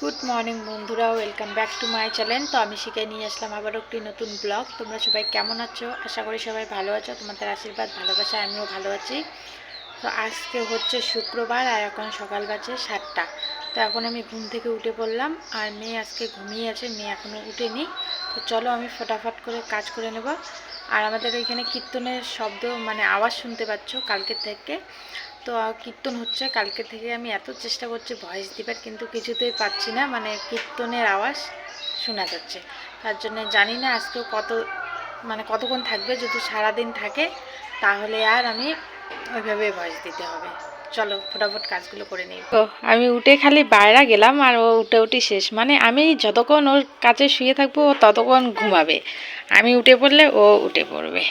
Good morning বন্ধুরা, welcome back to my channel. তো আমি শিখে নিয়ে আসলাম আবারও একটি নতুন ব্লগ। তোমরা সবাই কেমন আছো? আশা করি সবাই ভালো আছো। তোমাদের আশীর্বাদ ভালোবাসা আমিও ভালো আছি। তো আজকে হচ্ছে শুক্রবার আর এখন সকাল বাজে 7টা। তো এখন আমি ঘুম থেকে উঠে পড়লাম আর মেয়ে আজকে ঘুমিয়ে আছে, মেয়ে এখনও উঠেনি। তো চলো আমি ফটাফট করে কাজ করে নেব। আর আমাদের এখানে কীর্তনের শব্দ আওয়াজ শুনতে পাচ্ছ কালকের থেকে। তো কীর্তন হচ্ছে কালকে থেকে। আমি এত চেষ্টা করছি ভয়েস দিবার, কিন্তু কিছুতেই পাচ্ছি না, কীর্তনের আওয়াজ শোনা যাচ্ছে। তার জন্য জানি না আজকেও কতক্ষণ থাকবে। যদি সারাদিন থাকে তাহলে আর আমি ওইভাবে ভয়েস দিতে হবে। চলো ফটাফট কাজগুলো করে নিই। তো আমি উঠে খালি বাইরে গেলাম আর ও উঠে শেষ। আমি যতক্ষণ ওর কাছে শুয়ে থাকবো ও ততক্ষণ ঘুমাবে। আমি উঠে পড়লে ও উঠে পড়বে।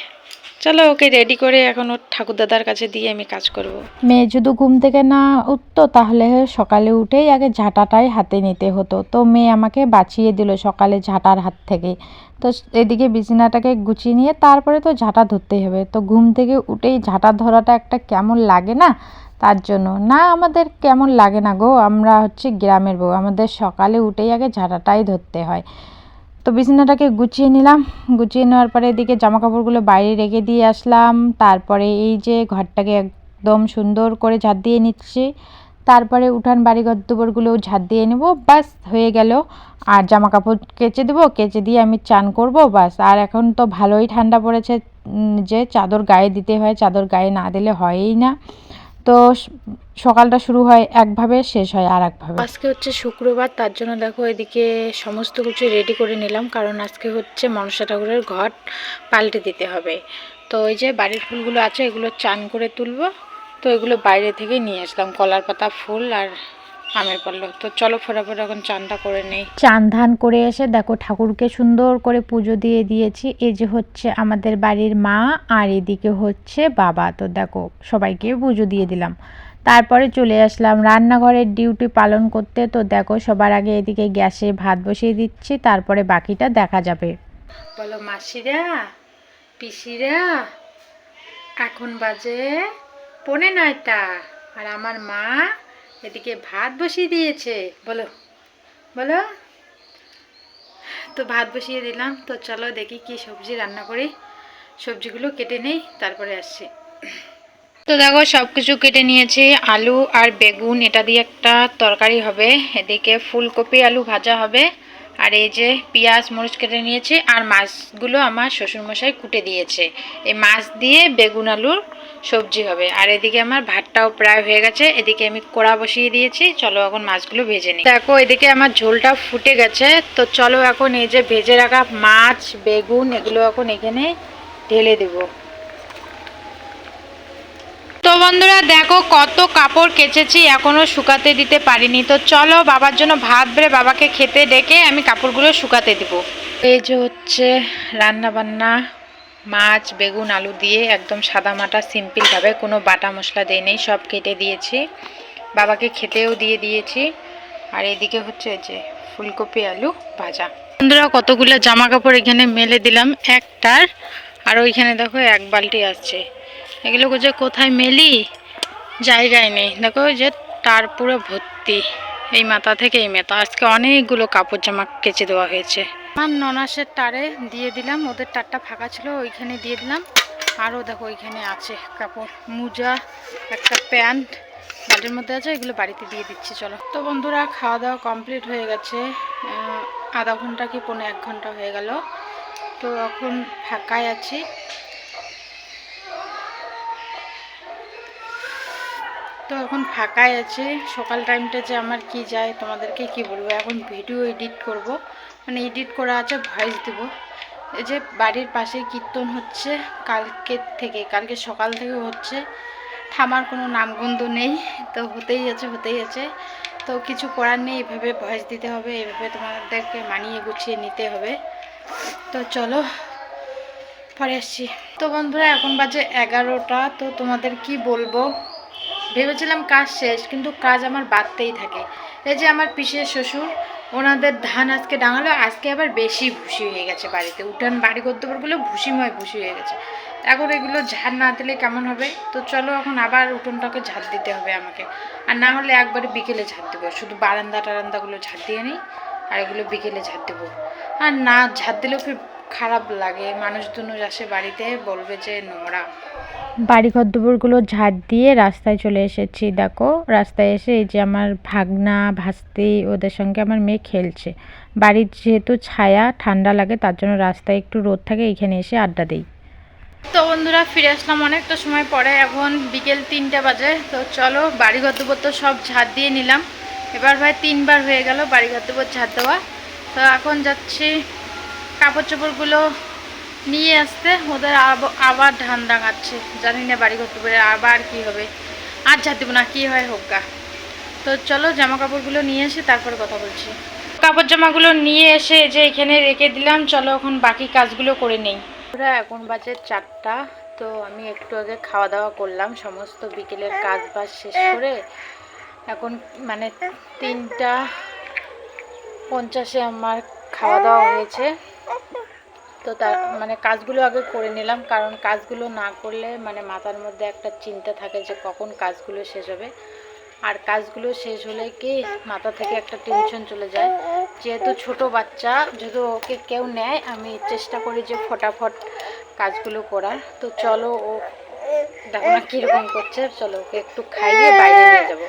চলো ওকে রেডি করে এখন ওর ঠাকুরদাদার কাছে দিয়ে আমি কাজ করব। মেয়ে যদি ঘুম থেকে না উঠতো তাহলে সকালে উঠেই আগে ঝাঁটাটাই হাতে নিতে হতো। তো মেয়ে আমাকে বাঁচিয়ে দিল সকালে ঝাঁটার হাত থেকে। তো এদিকে বিছানাটাকে গুছিয়ে নিয়ে তারপরে তো ঝাঁটা ধরতেই হবে। তো ঘুম থেকে উঠেই ঝাঁটা ধরাটা একটা কেমন লাগে না, তার জন্য না আমাদের কেমন লাগে না গো, আমরা হচ্ছে গ্রামের বউ, আমাদের সকালে উঠেই আগে ঝাঁটাটাই ধরতে হয়। তো বিছানাটাকে গুছিয়ে নিলাম। গুছিয়ে নেওয়ার পরে এদিকে জামা কাপড়গুলো বাইরে রেখে দিয়ে আসলাম। তারপরে এই যে ঘরটাকে একদম সুন্দর করে ঝাঁট দিয়ে নিচ্ছি। তারপরে উঠান বাড়িঘর দুপুরগুলোও ঝাঁট দিয়ে নেব, বাস হয়ে গেল। আর জামা কাপড় কেচে দেবো, কেচে দিয়ে আমি চান করব, বাস। আর এখন তো ভালোই ঠান্ডা পড়েছে, যে চাদর গায়ে দিতে হয়, চাদর গায়ে না দিলে হয়ই না। তো সকালটা শুরু হয় একভাবে, শেষ হয় আর একভাবে। আজকে হচ্ছে শুক্রবার, তার জন্য দেখো এদিকে সমস্ত কিছু রেডি করে নিলাম, কারণ আজকে হচ্ছে মনসা ঠাকুরের ঘট পাল্টে দিতে হবে। তো ওই যে বাড়ির ফুলগুলো আছে এগুলো চান করে তুলবো। তো এগুলো বাইরে থেকে নিয়ে আসলাম, কলার পাতা ফুল আর আমের পল্লব। তো চলো ফটাফট এখন চানটা করে নেই। চান ধান করে এসে দেখো ঠাকুরকে সুন্দর করে পুজো দিয়ে দিয়েছি। এই যে হচ্ছে আমাদের বাড়ির মা আর এদিকে হচ্ছে বাবা। তো দেখো সবাইকে পুজো দিয়ে দিলাম। তারপরে চলে আসলাম রান্নাঘরের ডিউটি পালন করতে। তো দেখো সবার আগে এদিকে গ্যাসে ভাত বসিয়ে দিচ্ছি, তারপরে বাকিটা দেখা যাবে। বলো মাসিরা, পিসিরা, এখন বাজে 9:45 আর আমার মা এদিকে ভাত বসিয়ে দিয়েছে। বলো বলো। তো ভাত বসিয়ে দিলাম। তো চলো দেখি কি সবজি রান্না করি। সবজিগুলো কেটে নেই, তারপরে আসছি। তো দেখো সব কিছু কেটে নিয়েছি, আলু আর বেগুন এটা দিয়ে একটা তরকারি হবে, এদিকে ফুলকপি আলু ভাজা হবে, আর এই যে পেঁয়াজ মরিচ কেটে নিয়েছি, আর মাছগুলো আমার শ্বশুরমশাই কুটে দিয়েছে। এই মাছ দিয়ে বেগুন আলুর সবজি হবে। আর এদিকে আমার ভাতটাও প্রায় হয়ে গেছে, এদিকে আমি কড়া বসিয়ে দিয়েছি। চলো এখন মাছগুলো ভেজে নিই। দেখো এদিকে আমার ঝোলটা ফুটে গেছে। তো চলো এখন এই যে ভেজে রাখা মাছ বেগুন এগুলো এখন এখানে ঢেলে দেবো। তো বন্ধুরা দেখো কত কাপড় কেচেছি, এখনো শুকাতে দিতে পারিনি। তো চলো বাবার জন্য ভাত বেড়ে বাবাকে খেতে ডেকে আমি কাপড়গুলো শুকাতে দিব। এই যে হচ্ছে রান্না বান্না, মাছ বেগুন আলু দিয়ে একদম সাদা মাটা সিম্পলভাবে, কোনো বাটা মশলা দেই নেই, সব কেটে দিয়েছি, বাবাকে খেতেও দিয়ে দিয়েছি। আর এদিকে হচ্ছে যে ফুলকপি আলু ভাজা। বন্ধুরা কতগুলো জামা কাপড় এখানে মেলে দিলাম একটার, আর ওইখানে দেখো এক বালতি আছে। এগুলো যে কোথায় মেলি জায়গায় নেই। দেখো যে তার পুরো ভর্তি, এই মাথা থেকে এই মাথা। আজকে অনেকগুলো কাপড় জামা কেচে দেওয়া হয়েছে। আমার ননাসের তারে দিয়ে দিলাম, ওদের তারটা ফাঁকা ছিল ওইখানে দিয়ে দিলাম। আরও দেখো ওইখানে আছে কাপড়, মোজা একটা প্যান্ট বাড়ির মধ্যে আছে, এগুলো বাড়িতে দিয়ে দিচ্ছি। চলো তো বন্ধুরা খাওয়া দাওয়া কমপ্লিট হয়ে গেছে, আধা ঘন্টা কি 1 ঘন্টা হয়ে গেল। তো এখন ফাঁকায় আছি। তো এখন ফাঁকায় আছে। সকাল টাইমটা যে আমার কি যায় তোমাদেরকে কি বলবো। এখন ভিডিও এডিট করব, এডিট করা আছে, ভয়েস দেব। এই যে বাড়ির পাশে কীর্তন হচ্ছে কালকে সকাল থেকে হচ্ছে, থামার কোনো নামগন্ধ নেই। তো হতেই আছে। তো কিছু করার নেই, এভাবে ভয়েস দিতে হবে, এভাবে তোমাদেরকে মানিয়ে গুছিয়ে নিতে হবে। তো চলো পরে আসছি। তো বন্ধুরা এখন বাজে 11টা। তো তোমাদের কি বলবো, ভেবেছিলাম কাজ শেষ, কিন্তু কাজ আমার বাড়তেই থাকে। এই যে আমার পিসের শ্বশুর, ওনাদের ধান আজকে ডাঙালো, আজকে আবার বেশি ভুসি হয়ে গেছে বাড়িতে, উঠান বাড়ি করতে পারগুলো ভুসি হয়ে গেছে। এখন এগুলো ঝাড় না দিলে কেমন হবে। তো চলো এখন আবার উঠোনটাকে ঝাড় দিতে হবে আমাকে। আর না হলে একবারে বিকেলে ঝাড় দেবো, শুধু বারান্দা টারান্দাগুলো ঝাড় দিয়ে নিই আর এগুলো বিকেলে ঝাড় দেবো। আর না ঝাড় দিলেও কি খারাপ লাগে, মানুষজন আসে বাড়িতে বলবে যে নোংরা। বাড়ি ঘরদোরগুলো ঝাড় দিয়ে রাস্তায় চলে এসেছি। দেখো রাস্তায় এসে এই যে আমার ভাগনা ভাস্তি ওদের সঙ্গে আমার মেয়ে খেলছে। বাড়ির যেহেতু ছায়া ঠান্ডা লাগে তার জন্য রাস্তায় একটু রোদ থাকে, এখানে এসে আড্ডা দিই। তো বন্ধুরা ফিরে আসলাম অনেকটা সময় পরে, এখন বিকেল 3টা বাজে। তো চলো বাড়িঘর দুপুর তো সব ঝাড় দিয়ে নিলাম, এবার ভাই 3বার হয়ে গেল বাড়িঘর দুপুর ঝাড় দেওয়া। তো এখন যাচ্ছি কাপড় চোপড়গুলো নিয়ে আসতে, ওদের আবার ধান দাঙাচ্ছে, জানি না বাড়িঘর দুপুরে আবার কি হবে। আর ঝাড় দেবো না, কি হয় হোক গা। তো চলো জামা কাপড়গুলো নিয়ে এসে তারপরে কথা বলছি। কাপড় জামাগুলো নিয়ে এসে যে এখানে রেখে দিলাম, চলো এখন বাকি কাজগুলো করে নেই। এখন বাজে 4টা। তো আমি একটু আগে খাওয়া দাওয়া করলাম, সমস্ত বিকেলের কাজ বাজ শেষ করে এখন মানে 3টা 50-এ আমার খাওয়া দাওয়া হয়েছে। তো তার মানে কাজগুলো আগে করে নিলাম, কারণ কাজগুলো না করলে মানে মাথার মধ্যে একটা চিন্তা থাকে যে কখন কাজগুলো শেষ হবে। আর কাজগুলো শেষ হলে কি মাথা থেকে একটা টেনশন চলে যায়, যেহেতু ছোট বাচ্চা, যদি ওকে কেউ নেয় আমি চেষ্টা করি যে ফটাফট কাজগুলো করার। তো চলো ও দেখো না কীরকম করছে, চলো ওকে একটু খাইয়ে বাইরে নিয়ে যাবো।